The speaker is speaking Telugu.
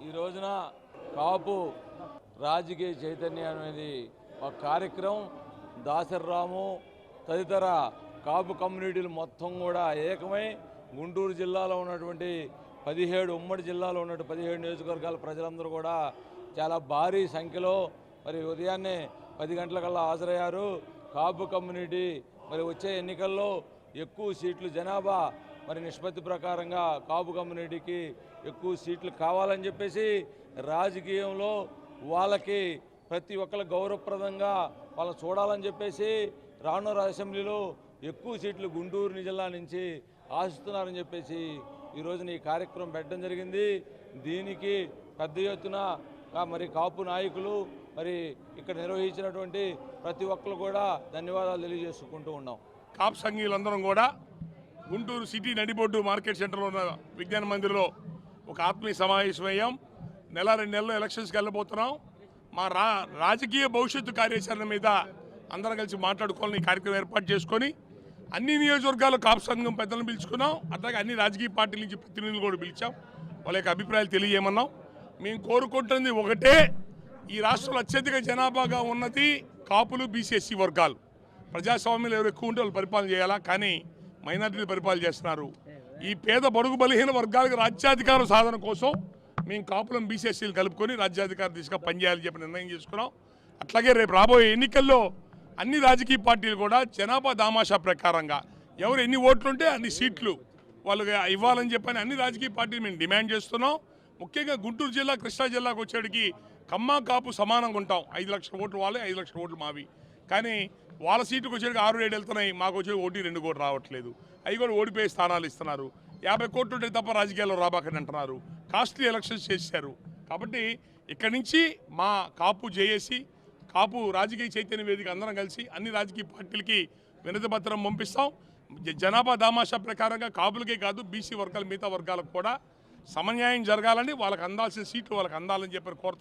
ఈ రోజున కాపు రాజకీయ చైతన్యం అనేది ఒక కార్యక్రమం. దాసరిరాము తదితర కాపు కమ్యూనిటీలు మొత్తం కూడా ఏకమై గుంటూరు జిల్లాలో ఉన్నటువంటి 17 ఉమ్మడి జిల్లాలో ఉన్నటువంటి 17 నియోజకవర్గాల ప్రజలందరూ కూడా చాలా భారీ సంఖ్యలో మరి ఉదయాన్నే 10 గంటలకల్లా హాజరయ్యారు. కాపు కమ్యూనిటీ మరి వచ్చే ఎన్నికల్లో ఎక్కువ సీట్లు జనాభా మరి నిష్పత్తి ప్రకారంగా కాపు కమ్యూనిటీకి ఎక్కువ సీట్లు కావాలని చెప్పేసి రాజకీయంలో వాళ్ళకి ప్రతి ఒక్కరు గౌరవప్రదంగా వాళ్ళని చూడాలని చెప్పేసి రానున్న అసెంబ్లీలో ఎక్కువ సీట్లు గుంటూరు జిల్లా నుంచి ఆశిస్తున్నారని చెప్పేసి ఈరోజున ఈ కార్యక్రమం పెట్టడం జరిగింది. దీనికి పెద్ద ఎత్తున మరి కాపు నాయకులు మరి ఇక్కడ నిర్వహించినటువంటి ప్రతి ఒక్కరు కూడా ధన్యవాదాలు తెలియజేసుకుంటూ ఉన్నాం. కాపు సంఘీయులందరం కూడా గుంటూరు సిటీ నడిబొడ్డు మార్కెట్ సెంటర్లో ఉన్న విజ్ఞాన మందిర్లో ఒక ఆత్మీయ సమావేశమయ్యాం. నెల 2 నెలల్లో ఎలక్షన్స్కి వెళ్ళబోతున్నాం. మా రాజకీయ భవిష్యత్తు కార్యాచరణ మీద అందరం కలిసి మాట్లాడుకోవాలని ఈ కార్యక్రమం ఏర్పాటు చేసుకొని అన్ని నియోజకవర్గాల్లో కాపు సంఘం పెద్దలను పిలుచుకున్నాం. అట్లాగే అన్ని రాజకీయ పార్టీల నుంచి ప్రతినిధులు కూడా పిలిచాం. వాళ్ళ యొక్క అభిప్రాయాలు తెలియజేయమన్నాం. మేము కోరుకుంటుంది ఒకటే, ఈ రాష్ట్రంలో అత్యధిక జనాభాగా ఉన్నది కాపులు, బీసీఎస్సీ వర్గాలు. ప్రజాస్వామ్యంలో ఎవరు ఎక్కువ ఉంటే వాళ్ళు పరిపాలన చేయాలా, కానీ మైనార్టీలు పరిపాలన చేస్తున్నారు. ఈ పేద బడుగు బలహీన వర్గాలకు రాజ్యాధికారం సాధన కోసం మేము కాపులను బీసీఎస్సీలు కలుపుకొని రాజ్యాధికార దిశగా పనిచేయాలని చెప్పి నిర్ణయం చేసుకున్నాం. అట్లాగే రేపు రాబోయే ఎన్నికల్లో అన్ని రాజకీయ పార్టీలు కూడా జనాభా దామాషా ప్రకారంగా ఎవరు ఎన్ని ఓట్లుంటే అన్ని సీట్లు వాళ్ళకి ఇవ్వాలని చెప్పని అన్ని రాజకీయ పార్టీలు మేము డిమాండ్ చేస్తున్నాం. ముఖ్యంగా గుంటూరు జిల్లా, కృష్ణా జిల్లాకు వచ్చేటికి కమ్మ కాపు సమానంగా ఉంటాం. 5 లక్షల ఓట్లు వాళ్ళే, 5 లక్షల ఓట్లు మావి. కానీ వాళ్ళ సీటుకు వచ్చేటికి 6-7 వెళ్తున్నాయి. మాకు వచ్చే 1-2 కోట్లు రావట్లేదు. అవి కూడా ఓడిపోయే స్థానాలు ఇస్తున్నారు. 50 కోట్లు ఉంటే తప్ప రాజకీయాల్లో రాబాకని అంటున్నారు. కాస్ట్లీ ఎలక్షన్స్ చేశారు. కాబట్టి ఇక్కడి నుంచి మా కాపు జేఏసీ, కాపు రాజకీయ చైతన్య వేదిక అందరం కలిసి అన్ని రాజకీయ పార్టీలకి వినతి పత్రం పంపిస్తాం. జనాభా దామాషా ప్రకారంగా కాపులకే కాదు బీసీ వర్గాలు మిగతా వర్గాలకు కూడా సమన్యాయం జరగాలని, వాళ్ళకి అందాల్సిన సీట్లు వాళ్ళకి అందాలని చెప్పి కోరుతాం.